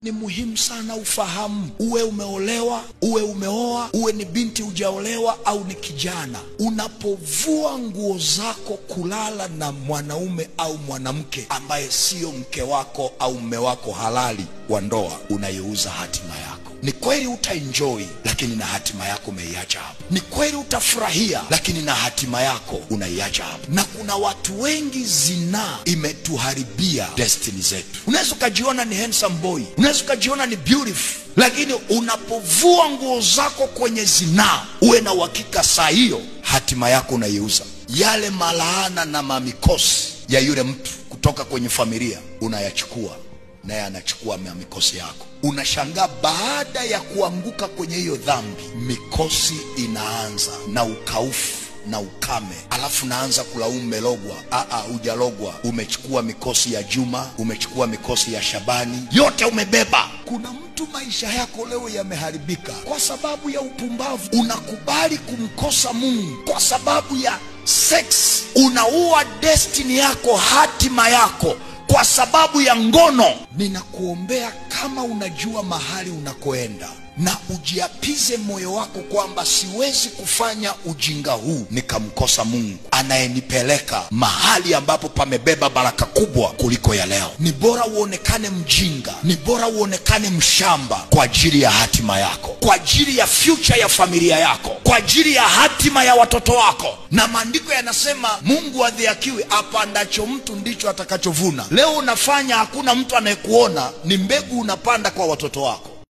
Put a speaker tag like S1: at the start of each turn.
S1: Ni muhimu sana ufahamu, uwe umeolewa, uwe umeoa, uwe ni binti hujaolewa au ni kijana, unapovua nguo zako kulala na mwanaume au mwanamke ambaye sio mke wako au mume wako halali wa ndoa, unaiuza hatima yako. Ni kweli utaenjoy, lakini na hatima yako umeiacha hapo. Ni kweli utafurahia, lakini na hatima yako unaiacha hapo. Na kuna watu wengi zinaa imetuharibia destiny zetu. Unaweza ukajiona ni handsome boy, unaweza ukajiona ni beautiful, lakini unapovua nguo zako kwenye zinaa, uwe na uhakika saa hiyo hatima yako unaiuza. Yale malaana na mamikosi ya yule mtu kutoka kwenye familia unayachukua, naye anachukua mikosi yako. Unashangaa baada ya kuanguka kwenye hiyo dhambi, mikosi inaanza na ukaufu na ukame, alafu naanza kulaumu melogwa. Hujalogwa. Umechukua mikosi ya Juma, umechukua mikosi ya Shabani, yote umebeba. Kuna mtu maisha yako leo yameharibika kwa sababu ya upumbavu. Unakubali kumkosa Mungu kwa sababu ya sex. Unaua destiny yako, hatima yako, kwa sababu ya ngono. Ninakuombea kama unajua mahali unakoenda, na ujiapize moyo wako kwamba siwezi kufanya ujinga huu nikamkosa Mungu anayenipeleka mahali ambapo pamebeba baraka kubwa kuliko ya leo. Ni bora uonekane mjinga, ni bora uonekane mshamba kwa ajili ya hatima yako, kwa ajili ya future ya familia yako, kwa ajili ya hatima ya watoto wako. Na maandiko yanasema Mungu adhihakiwi, apandacho mtu ndicho atakachovuna. Leo unafanya hakuna mtu anayekuona, ni mbegu unapanda kwa watoto wako.